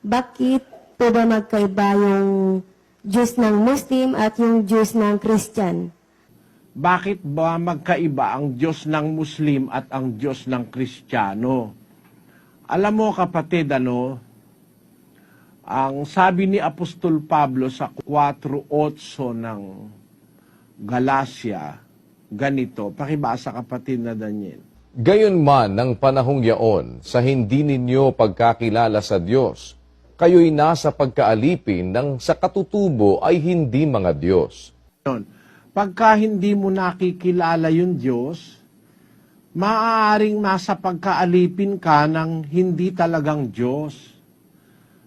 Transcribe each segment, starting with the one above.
Bakit po ba magkaiba yung Diyos ng Muslim at yung Diyos ng Christian? Bakit ba magkaiba ang Diyos ng Muslim at ang Diyos ng Kristiyano? Alam mo kapatid, ang sabi ni Apostol Pablo sa 4:8 ng Galacia, ganito, pakibasa kapatid na Daniel. Gayunman ng panahong yaon, sa hindi ninyo pagkakilala sa Diyos, kayo'y nasa pagkaalipin ng sa katutubo ay hindi mga Diyos. Pagka hindi mo nakikilala yung Diyos, maaaring nasa pagkaalipin ka ng hindi talagang Diyos.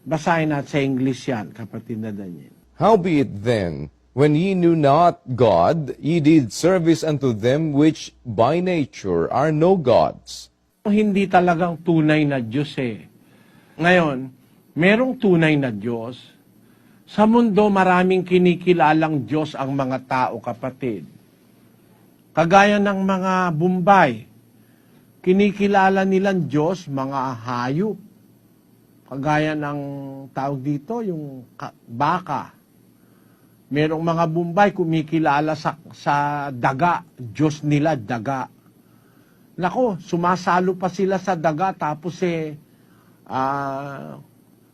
Basahin natin sa English yan, kapatid na Daniel. Howbeit then, when ye knew not God, ye did service unto them which by nature are no gods. Hindi talagang tunay na Diyos eh. Ngayon, merong tunay na Diyos. Sa mundo, maraming kinikilalang Diyos ang mga tao, kapatid. Kagaya ng mga Bombay, kinikilala nilang Diyos, mga hayop. Kagaya ng tawag dito, yung baka. Merong mga Bombay kumikilala sa daga, Diyos nila, daga. Nako, sumasalo pa sila sa daga, tapos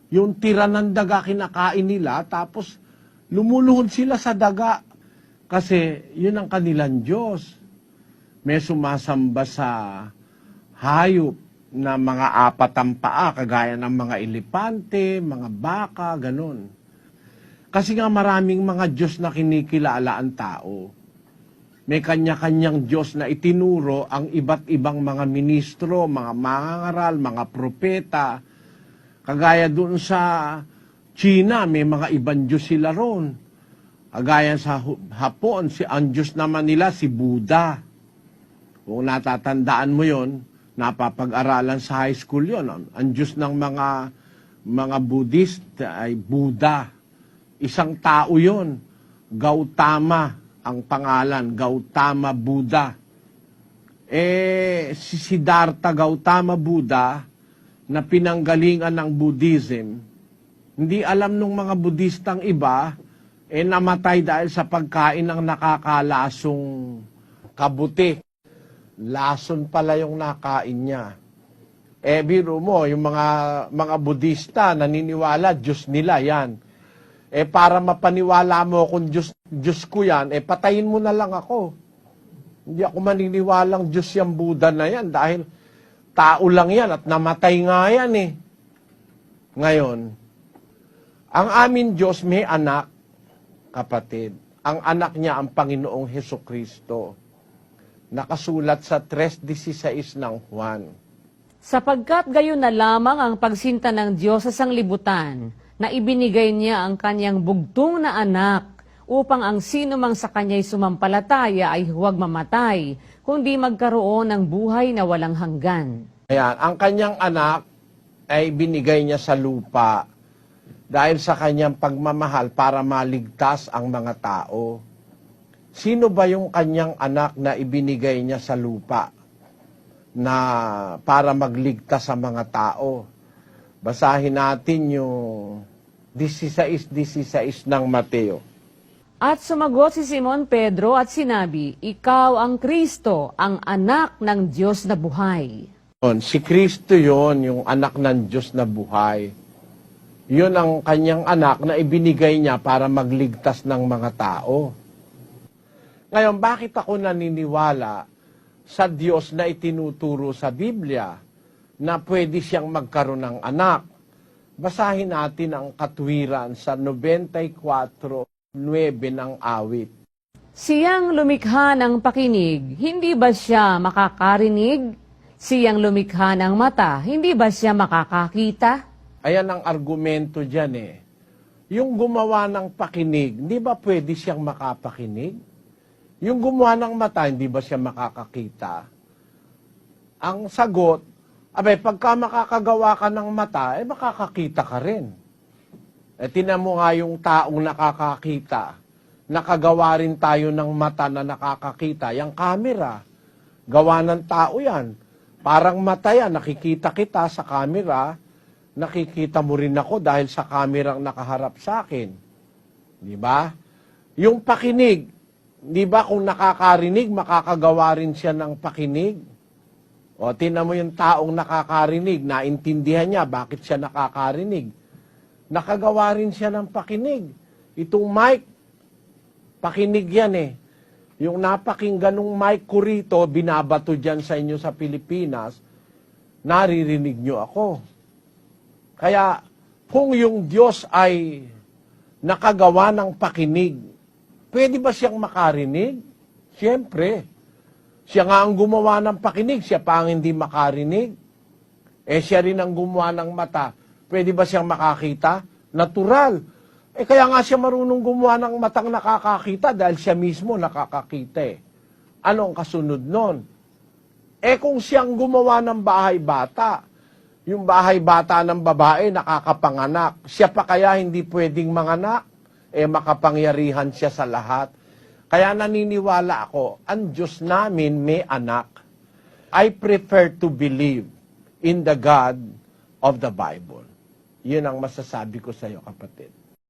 yung tira ng daga kinakain nila, tapos lumuluhod sila sa daga. Kasi yun ang kanilang Diyos. May sumasamba sa hayop na mga apat ang paa, kagaya ng mga elepante, mga baka, ganun. Kasi nga maraming mga Diyos na kinikilala ang tao. May kanya-kanyang Diyos na itinuro ang iba't ibang mga ministro, mga mangangaral, mga propeta. Kagaya doon sa China, may mga ibang Diyos sila ron. Kagaya sa Hapon, ang Diyos naman nila si Buddha. Kung natatandaan mo yon, napapag-aralan sa high school yon. Ang Diyos ng mga Buddhist ay Buddha. Isang tao yon, Gautama ang pangalan, Gautama Buddha. Si Siddhartha Gautama Buddha, na pinanggalingan ng Buddhism, hindi alam nung mga Buddhistang iba, namatay dahil sa pagkain ng nakakalasong kabuti. Lason pala yung nakain niya. Biro mo, yung mga Buddhista, naniniwala, Diyos nila yan. Para mapaniwala mo kung Diyos ko yan, patayin mo na lang ako. Hindi ako maniniwalang Diyos yung Buddha na yan dahil tao lang yan at namatay nga yan eh. Ngayon, ang amin Diyos may anak, kapatid. Ang anak niya ang Panginoong Hesukristo. Nakasulat sa 3:16 ng Juan. Sapagkat gayon na lamang ang pagsinta ng Diyos sa sanglibutan, na ibinigay niya ang kanyang bugtong na anak, upang ang sino mang sa kanya'y sumampalataya ay huwag mamatay, kundi magkaroon ng buhay na walang hanggan. Ayan, ang kanyang anak ay binigay niya sa lupa dahil sa kanyang pagmamahal para maligtas ang mga tao. Sino ba yung kanyang anak na ibinigay niya sa lupa na para magligtas sa mga tao? Basahin natin yung 16:16 ng Mateo. At sumagot si Simon Pedro at sinabi, Ikaw ang Kristo, ang anak ng Diyos na buhay. Si Kristo yon, yung anak ng Diyos na buhay. Yun ang kanyang anak na ibinigay niya para magligtas ng mga tao. Ngayon, bakit ako naniniwala sa Diyos na itinuturo sa Biblia na pwede siyang magkaroon ng anak? Basahin natin ang katwiran sa 94:9 ng awit. Siyang lumikha ng pakinig, hindi ba siya makakarinig? Siyang lumikha ng mata, hindi ba siya makakakita? Ayan ang argumento dyan eh. Yung gumawa ng pakinig, hindi ba pwede siyang makapakinig? Yung gumawa ng mata, hindi ba siya makakakita? Ang sagot, pagka makakagawa ka ng mata, makakakita ka rin. Tingnan mo nga yung taong nakakakita. Nakagawa rin tayo ng mata na nakakakita. Yung camera, gawa ng tao yan. Parang mata yan, nakikita kita sa camera, nakikita mo rin ako dahil sa kamerang nakaharap sa akin. Di ba? Yung pakinig, di ba kung nakakarinig, makakagawa rin siya ng pakinig? O, tingnan mo yung taong nakakarinig, naintindihan niya bakit siya nakakarinig. Nakagawa rin siya ng pakinig. Itong mic, pakinig yan eh. Yung napakinggan ng mic ko rito, binabato dyan sa inyo sa Pilipinas, naririnig nyo ako. Kaya, kung yung Diyos ay nakagawa ng pakinig, pwede ba siyang makarinig? Siyempre. Siya nga ang gumawa ng pakinig, siya pa ang hindi makarinig. Eh siya rin ang gumawa ng mata. Pwede ba siyang makakita? Natural. Eh kaya nga siya marunong gumawa ng matang nakakakita dahil siya mismo nakakakita eh. Ano ang kasunod nun? Eh kung siyang gumawa ng bahay bata, yung bahay bata ng babae nakakapanganak, siya pa kaya hindi pwedeng manganak? Eh makapangyarihan siya sa lahat. Kaya naniniwala ako, ang Diyos namin may anak. I prefer to believe in the God of the Bible. Yun ang masasabi ko sa iyo, kapatid.